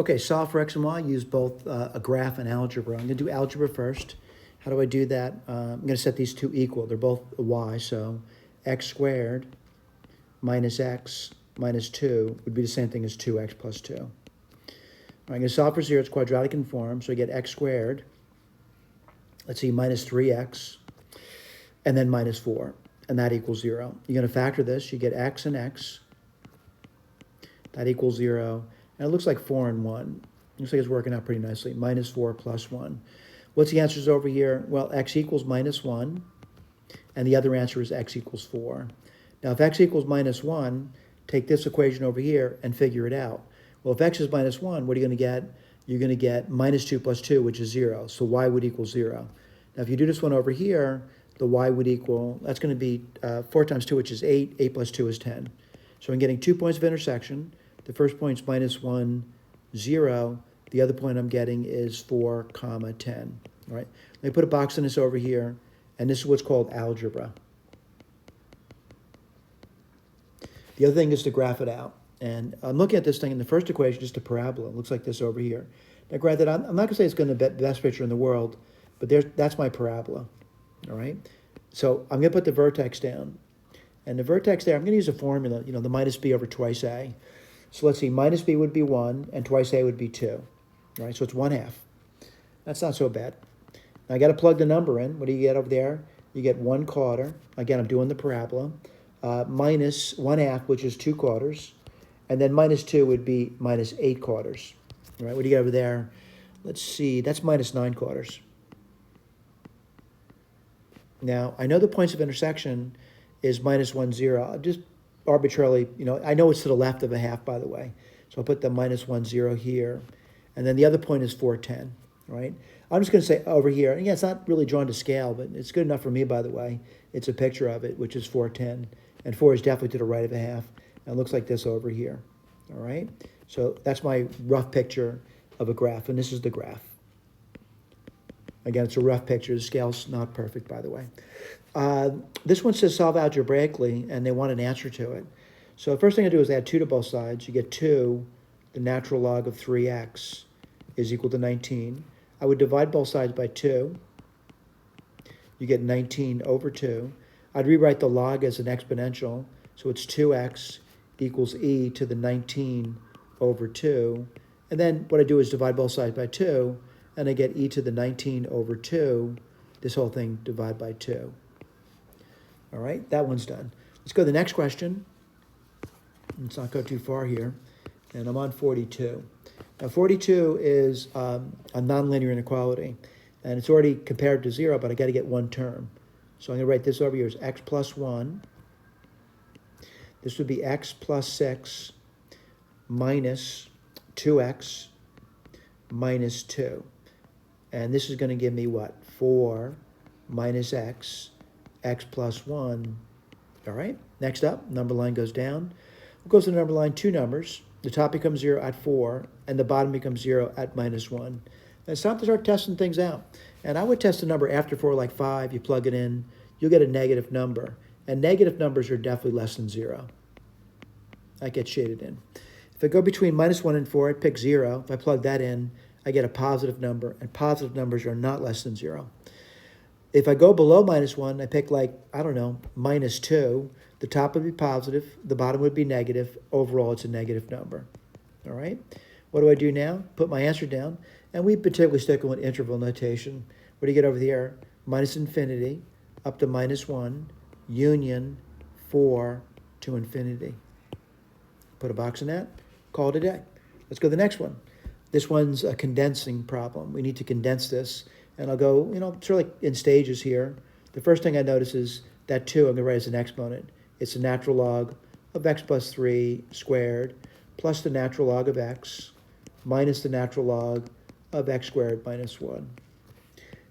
Okay, solve for x and y, use both a graph and algebra. I'm going to do algebra first. How do I do that? I'm going to set these two equal. They're both y, so x squared minus x minus 2 would be the same thing as 2x plus 2. I'm going to solve for 0. It's quadratic in form, so I get x squared, let's see, minus 3x, and then minus 4, and that equals 0. You're going to factor this. You get x and x. That equals 0. And it looks like 4 and 1. Looks like it's working out pretty nicely. Minus 4 plus 1. What's the answers over here? Well, x equals minus 1. And the other answer is x equals 4. Now, if x equals minus 1, take this equation over here and figure it out. Well, if x is minus 1, what are you going to get? You're going to get minus 2 plus 2, which is 0. So y would equal 0. Now, if you do this one over here, the y would equal, that's going to be 4 times 2, which is 8. 8 plus 2 is 10. So I'm getting 2 points of intersection. The first point's minus 1, 0. The other point I'm getting is 4, comma 10. All right. Let me put a box in this over here, and this is what's called algebra. The other thing is to graph it out. And I'm looking at this thing in the first equation, just a parabola. It looks like this over here. Now, granted, I'm not going to say it's going to be the best picture in the world, but that's my parabola. All right. So I'm going to put the vertex down. And the vertex there, I'm going to use a formula, the minus b over twice a. So let's see, minus b would be 1, and twice a would be 2. All right, so it's 1/2. That's not so bad. Now I got to plug the number in. What do you get over there? You get 1/4. Again, I'm doing the parabola. Minus 1/2, which is 2/4. And then minus 2 would be minus 8/4. All right, what do you get over there? Let's see, that's minus 9/4. Now, I know the points of intersection is minus 1, 0. I'll just arbitrarily, I know it's to the left of a half, by the way. So I'll put the minus 1, 0 here. And then the other point is 410, right? I'm just going to say over here, and yeah, it's not really drawn to scale, but it's good enough for me, by the way. It's a picture of it, which is 410. And 4 is definitely to the right of a half. And it looks like this over here, all right? So that's my rough picture of a graph, and this is the graph. Again, it's a rough picture. The scale's not perfect, by the way. This one says solve algebraically, and they want an answer to it. So the first thing I do is add 2 to both sides. You get 2, the natural log of 3x is equal to 19. I would divide both sides by 2. You get 19 over 2. I'd rewrite the log as an exponential, so it's 2x equals e to the 19 over 2. And then what I do is divide both sides by 2, and I get e to the 19 over 2. This whole thing divide by 2. All right, that one's done. Let's go to the next question. Let's not go too far here. And I'm on 42. Now, 42 is a nonlinear inequality. And it's already compared to 0, but I got to get one term. So I'm going to write this over here as x plus 1. This would be x plus 6 minus 2x minus 2. And this is going to give me what? 4 minus x plus 1. All right, next up, number line goes down. What goes to the number line? 2 numbers. The top becomes 0 at 4, and the bottom becomes 0 at minus 1. And it's time to start testing things out. And I would test a number after 4, like 5. You plug it in, you'll get a negative number. And negative numbers are definitely less than 0. That gets shaded in. If I go between minus 1 and 4, I'd pick 0. If I plug that in, I get a positive number, and positive numbers are not less than 0. If I go below minus 1, I pick minus 2. The top would be positive, the bottom would be negative. Overall, it's a negative number. All right? What do I do now? Put my answer down, and we particularly stick with interval notation. What do you get over here? Minus infinity up to minus 1, union 4 to infinity. Put a box in that, call it a day. Let's go to the next one. This one's a condensing problem. We need to condense this. And I'll go, sort of like in stages here. The first thing I notice is that 2 I'm going to write as an exponent. It's the natural log of x plus 3 squared plus the natural log of x minus the natural log of x squared minus 1.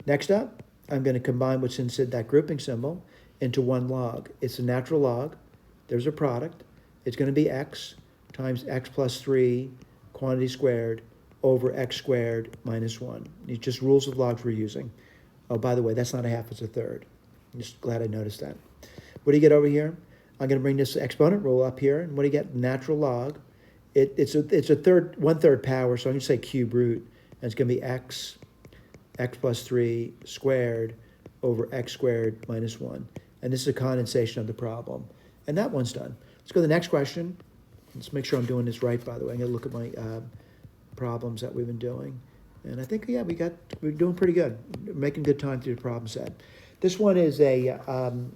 Next up, I'm going to combine what's inside that grouping symbol into one log. It's the natural log. There's a product. It's going to be x times x plus 3 quantity squared over x squared minus 1. These just rules of logs we're using. Oh, by the way, that's not a half, it's a third. I'm just glad I noticed that. What do you get over here? I'm going to bring this exponent rule up here, and what do you get? Natural log it's a third, 1/3 power, so I'm going to say cube root, and it's going to be x plus 3 squared over x squared minus 1. And this is a condensation of the problem. And that one's done. Let's go to the next question. Let's make sure I'm doing this right, by the way. I'm going to look at my problems that we've been doing. And I think, yeah, we're doing pretty good. We're making good time through the problem set. This one is an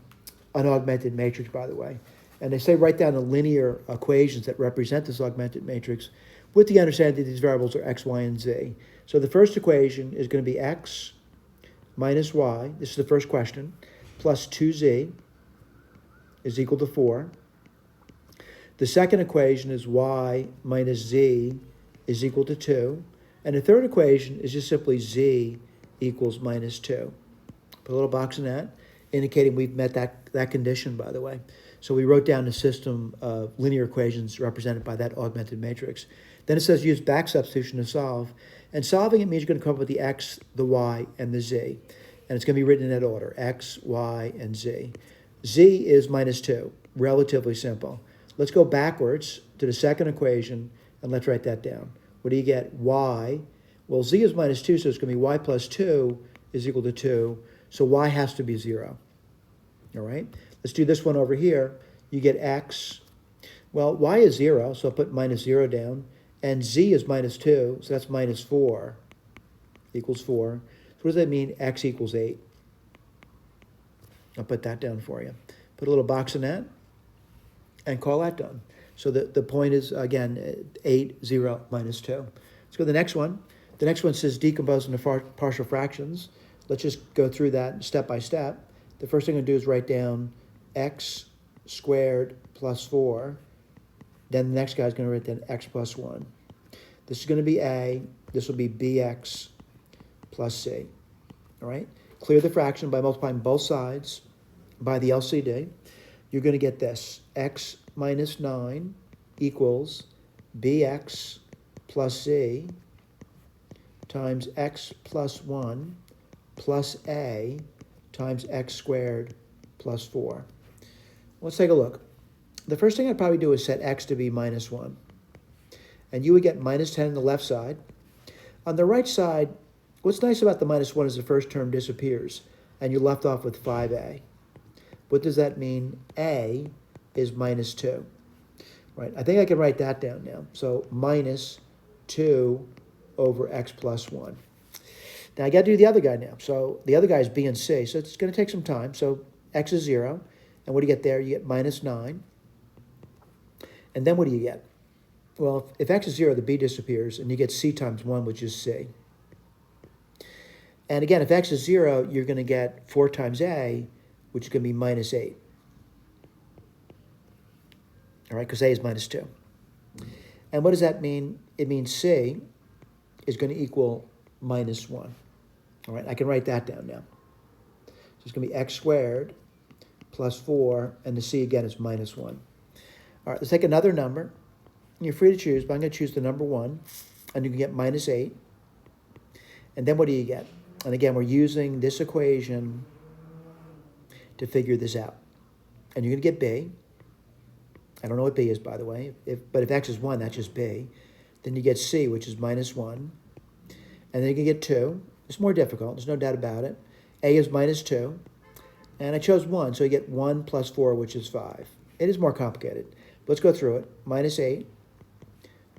augmented matrix, by the way. And they say write down the linear equations that represent this augmented matrix with the understanding that these variables are x, y, and z. So the first equation is going to be x minus y, this is the first question, plus 2z is equal to 4. The second equation is y minus z is equal to 2. And the third equation is just simply z equals minus 2. Put a little box in that, indicating we've met that condition, by the way. So we wrote down the system of linear equations represented by that augmented matrix. Then it says use back substitution to solve. And solving it means you're going to come up with the x, the y, and the z. And it's going to be written in that order, x, y, and z. Z is minus 2, relatively simple. Let's go backwards to the second equation, and let's write that down. What do you get? Y. Well, z is minus 2, so it's going to be y plus 2 is equal to 2. So y has to be 0. All right? Let's do this one over here. You get x. Well, y is 0, so I'll put minus 0 down. And z is minus 2, so that's minus 4 equals 4. So what does that mean? X equals 8. I'll put that down for you. Put a little box in that and call that done. So the point is, again, 8, 0, minus 2. Let's go to the next one. The next one says decompose into partial fractions. Let's just go through that step by step. The first thing I'm going to do is write down x squared plus 4. Then the next guy's going to write down x plus 1. This is going to be a. This will be bx plus c. All right? Clear the fraction by multiplying both sides by the LCD. You're going to get this. X minus 9 equals bx plus c times x plus 1 plus a times x squared plus 4. Let's take a look. The first thing I'd probably do is set x to be minus 1. And you would get minus 10 on the left side. On the right side, what's nice about the minus 1 is the first term disappears, and you're left off with 5a. What does that mean? A is minus 2. Right? I think I can write that down now. So minus 2 over x plus 1. Now I got to do the other guy now. So the other guy is b and c, so it's going to take some time. So x is 0. And what do you get there? You get minus 9. And then what do you get? Well, if x is 0, the b disappears, and you get c times 1, which is c. And again, if x is 0, you're going to get 4 times a, which is going to be minus 8. All right, because a is minus 2. And what does that mean? It means c is going to equal minus 1. All right, I can write that down now. So it's going to be x squared plus 4, and the c again is minus 1. All right, let's take another number. You're free to choose, but I'm going to choose the number 1, and you can get minus 8. And then what do you get? And again, we're using this equation to figure this out. And you're going to get b. I don't know what b is, by the way. But if x is 1, that's just b. Then you get c, which is minus 1. And then you can get 2. It's more difficult. There's no doubt about it. A is minus 2. And I chose 1, so you get 1 plus 4, which is 5. It is more complicated. Let's go through it. Minus 8,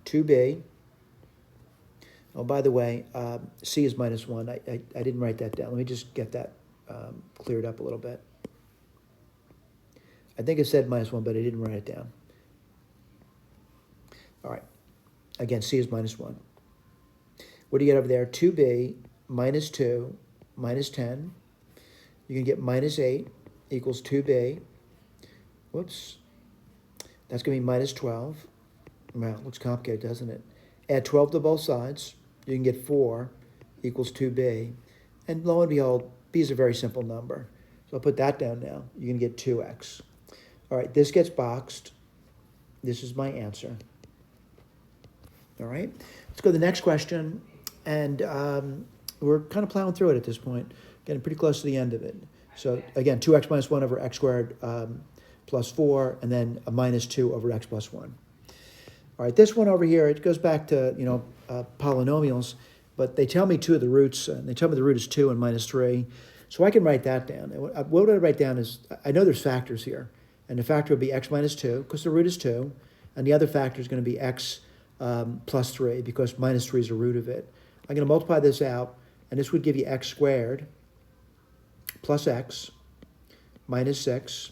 2b. Oh, by the way, c is minus 1. I didn't write that down. Let me just get that cleared up a little bit. I think it said minus 1, but I didn't write it down. All right. Again, c is minus 1. What do you get over there? 2b minus 2 minus 10. You can get minus 8 equals 2b. Whoops. That's going to be minus 12. Wow, looks complicated, doesn't it? Add 12 to both sides. You can get 4 equals 2b. And lo and behold, b is a very simple number. So I'll put that down now. You can get 2x. All right, this gets boxed. This is my answer. All right, let's go to the next question. And we're kind of plowing through it at this point, getting pretty close to the end of it. So again, 2x minus 1 over x squared plus 4, and then a minus 2 over x plus 1. All All right, this one over here, it goes back to, polynomials, but they tell me two of the roots, and they tell me the root is 2 and minus 3. So I can write that down. And what would I write down is, I know there's factors here, and the factor would be x minus 2, because the root is 2, and the other factor is going to be x plus 3, because minus 3 is the root of it. I'm going to multiply this out, and this would give you x squared plus x minus 6,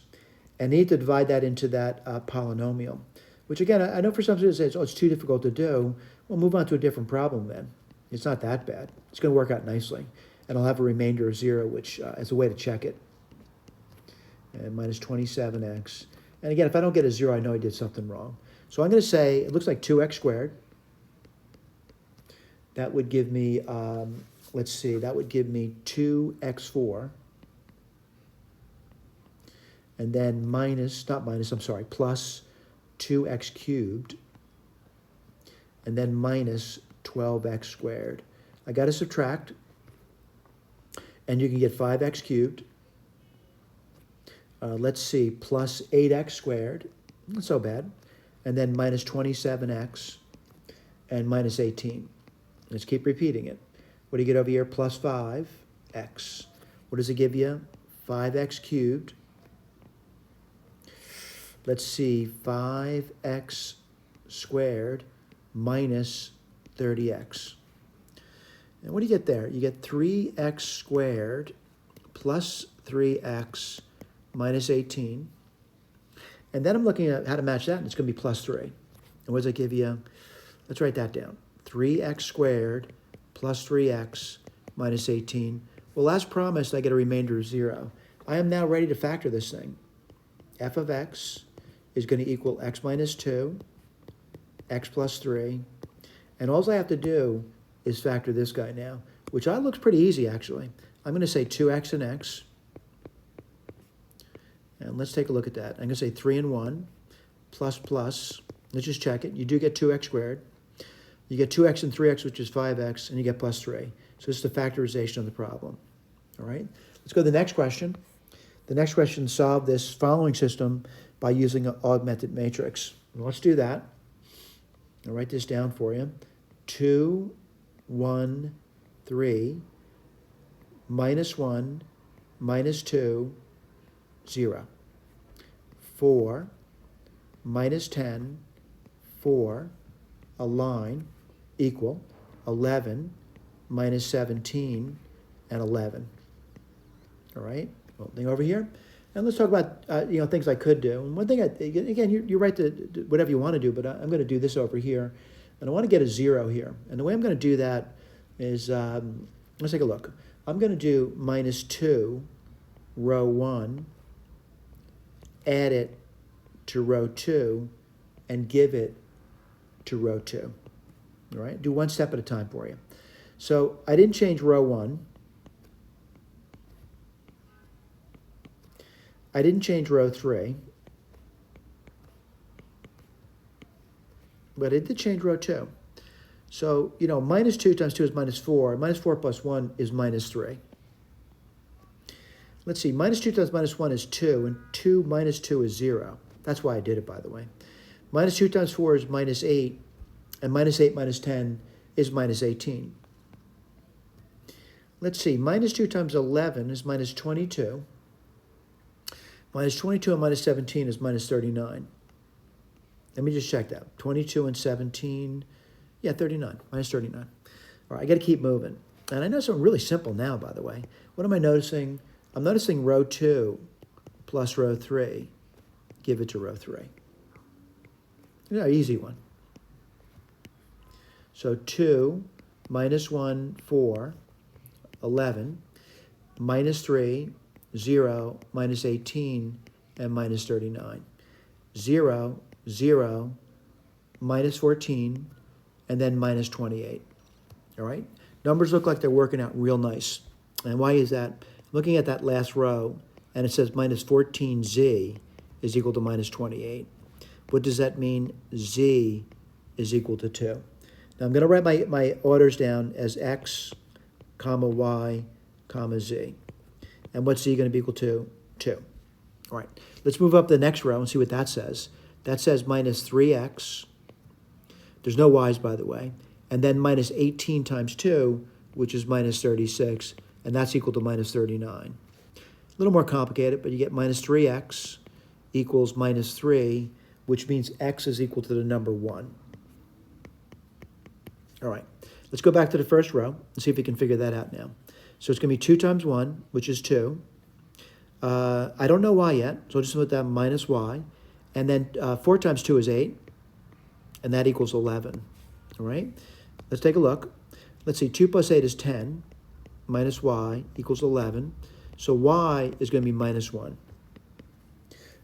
and need to divide that into that polynomial, which again, I know for some students say, oh, it's too difficult to do. We'll move on to a different problem then. It's not that bad. It's going to work out nicely. And I'll have a remainder of 0, which is a way to check it. And minus 27x. And again, if I don't get a 0, I know I did something wrong. So I'm going to say, it looks like 2x squared. That would give me, let's see, that would give me 2x4. And then plus 2x cubed. And then minus 12x squared. I got to subtract. And you can get 5x cubed. Let's see, plus 8x squared. Not so bad. And then minus 27x and minus 18. Let's keep repeating it. What do you get over here? Plus 5x. What does it give you? 5x cubed. Let's see, 5x squared minus 30x. And what do you get there? You get 3x squared plus 3x minus 18. And then I'm looking at how to match that, and it's going to be plus 3. And what does that give you? Let's write that down. 3x squared plus 3x minus 18. Well, as promised, I get a remainder of 0. I am now ready to factor this thing. F of x is going to equal x minus 2, x plus 3. And all I have to do is factor this guy now, which looks pretty easy, actually. I'm going to say 2x and x. And let's take a look at that. I'm going to say 3 and 1 plus plus. Let's just check it. You do get 2x squared. You get 2x and 3x, which is 5x, and you get plus 3. So this is the factorization of the problem. All right? Let's go to the next question. The next question solved this following system by using an augmented matrix. Let's do that. I'll write this down for you. 2, 1, 3, minus 1, minus 2, 0. 4, minus 10, 4, a line, equal 11, minus 17, and 11. All right, well, thing over here. And let's talk about things I could do. And one thing, again, you're right to do whatever you want to do, but I'm going to do this over here. And I want to get a 0 here. And the way I'm going to do that is, let's take a look. I'm going to do minus 2, row 1, add it to row 2, and give it to row 2. All right, do one step at a time for you. So I didn't change row 1. I didn't change row 3. But I did change row 2. So, minus 2 times 2 is minus 4. Minus 4 plus 1 is minus 3. Let's see, minus 2 times minus 1 is 2, and 2 minus 2 is 0. That's why I did it, by the way. Minus 2 times 4 is minus 8, and minus 8 minus 10 is minus 18. Let's see, minus 2 times 11 is minus 22. Minus 22 and minus 17 is minus 39. Let me just check that. 22 and 17, yeah, 39, minus 39. All right, I got to keep moving. And I know something really simple now, by the way. What am I noticing? I'm noticing row 2 plus row 3. Give it to row 3. Easy one. So 2 minus 1, 4, 11, minus 3, 0, minus 18, and minus 39. 0, 0, minus 14, and then minus 28. All right? Numbers look like they're working out real nice. And why is that? Looking at that last row, and it says minus 14z is equal to minus 28. What does that mean? Z is equal to 2. Now I'm going to write my orders down as x, comma y, comma z. And what's z going to be equal to? 2. All right, let's move up the next row and see what that says. That says minus 3x There's no y's, by the way. And then minus 18 times 2, which is minus 36, and that's equal to minus 39. A little more complicated, but you get minus 3x equals minus 3, which means x is equal to the number 1. All right, let's go back to the first row and see if we can figure that out now. So it's going to be 2 times 1, which is 2. I don't know y yet, so I'll just put that minus y. And then 4 times 2 is 8, and that equals 11. All right, let's take a look. Let's see, 2 plus 8 is 10, minus y equals 11. So y is going to be minus 1.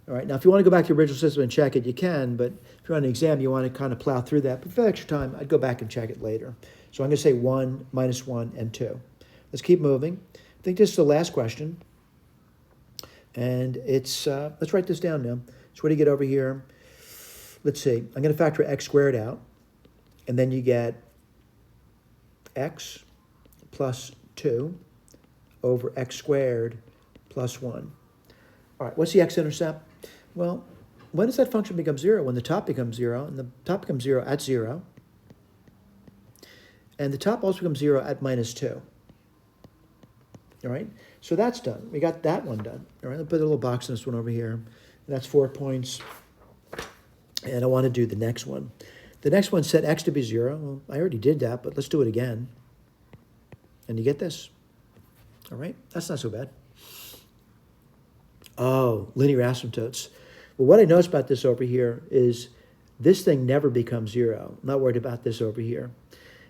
All right, now if you want to go back to your original system and check it, you can, but if you're on an exam, you want to kind of plow through that. But for extra time, I'd go back and check it later. So I'm going to say 1, minus 1, and 2. Let's keep moving. I think this is the last question. And it's, let's write this down now. So what do you get over here? Let's see, I'm going to factor x squared out. And then you get x plus 2 over x squared plus 1. All right, what's the x-intercept? Well, when does that function become 0? When the top becomes 0, and the top becomes 0 at 0. And the top also becomes 0 at minus 2. All right, so that's done. We got that one done. All right, I'll put a little box in this one over here. And that's 4 points. And I want to do the next one. The next one set x to be 0. Well, I already did that, but let's do it again. And you get this. All right, that's not so bad. Oh, linear asymptotes. Well, what I notice about this over here is this thing never becomes 0. I'm not worried about this over here.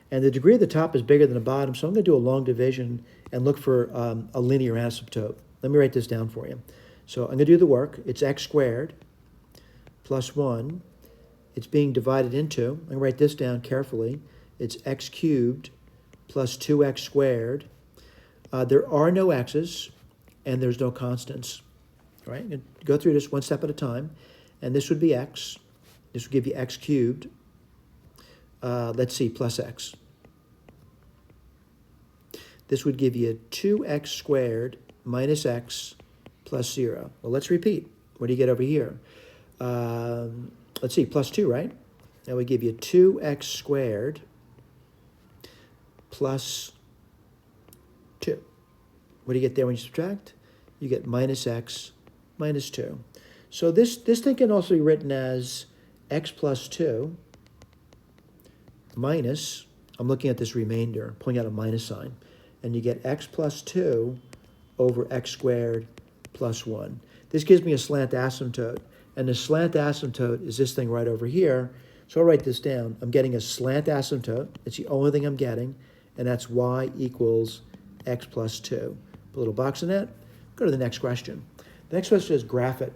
And the degree of the top is bigger than the bottom, so I'm going to do a long division and look for a linear asymptote. Let me write this down for you. So I'm going to do the work. It's x squared plus 1. It's being divided into, I'm going to write this down carefully, it's x cubed plus 2x squared. There are no x's, and there's no constants. All right, I'm going to go through this one step at a time. And this would be x. This would give you x cubed. Let's see, plus x. This would give you 2x squared minus x plus 0. Well, let's repeat. What do you get over here? Let's see, plus 2, right? That would give you 2x squared plus 2. What do you get there when you subtract? You get minus x minus 2. So this thing can also be written as x plus 2 minus, I'm looking at this remainder, pulling out a minus sign, and you get x plus 2 over x squared plus 1. This gives me a slant asymptote, and the slant asymptote is this thing right over here. So I'll write this down. I'm getting a slant asymptote. It's the only thing I'm getting, and that's y equals x plus 2. Put a little box in that. Go to the next question. The next question is graph it.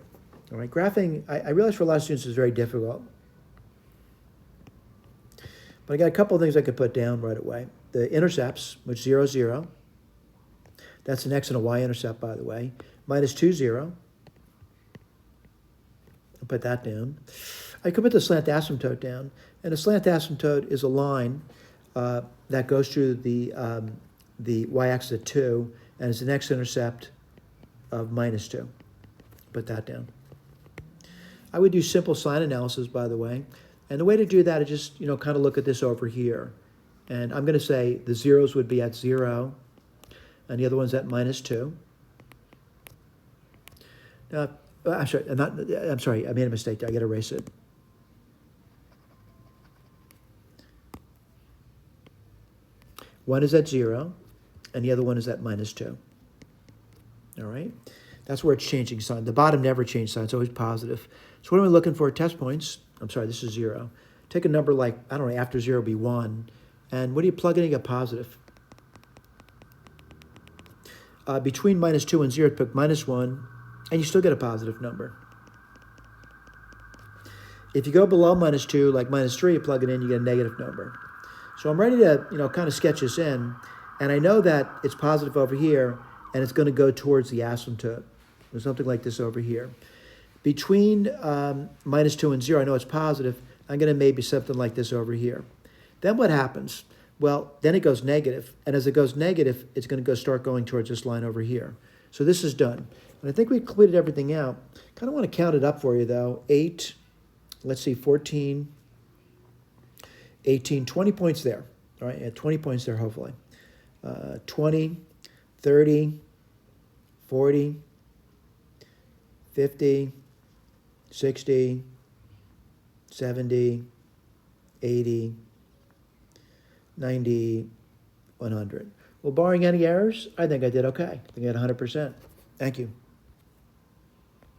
All right, graphing, I realize for a lot of students is very difficult. But I got a couple of things I could put down right away. The intercepts, which 0, 0. That's an x and a y intercept, by the way. Minus 2, 0. I'll put that down. I could put the slant asymptote down. And a slant asymptote is a line that goes through the y-axis at 2, and it's an x-intercept of minus 2. Put that down. I would do simple sign analysis, by the way. And the way to do that is just, kind of look at this over here. And I'm going to say the zeros would be at 0, and the other one's at minus 2. I'm sorry, I made a mistake there. I got to erase it. One is at 0, and the other one is at minus 2. All right? That's where it's changing sign. The bottom never changes sign. It's always positive. So what am I looking for? Test points. I'm sorry, this is 0. Take a number like, I don't know, after 0 would be 1. And what do you plug in? You get positive. Between minus 2 and 0, pick minus 1, and you still get a positive number. If you go below minus 2, like minus 3, you plug it in, you get a negative number. So I'm ready to, kind of sketch this in. And I know that it's positive over here, and it's going to go towards the asymptote. There's something like this over here. Between minus 2 and 0, I know it's positive. I'm going to maybe something like this over here. Then what happens? Well, then it goes negative. And as it goes negative, it's going to start going towards this line over here. So this is done. And I think we completed everything out. Kind of want to count it up for you, though. 8, let's see, 14, 18, 20 points there, all right? Yeah, 20 points there, hopefully. 20, 30, 40, 50, 60, 70, 80, 90, 100. Well, barring any errors, I think I did okay. I think I had 100%. Thank you.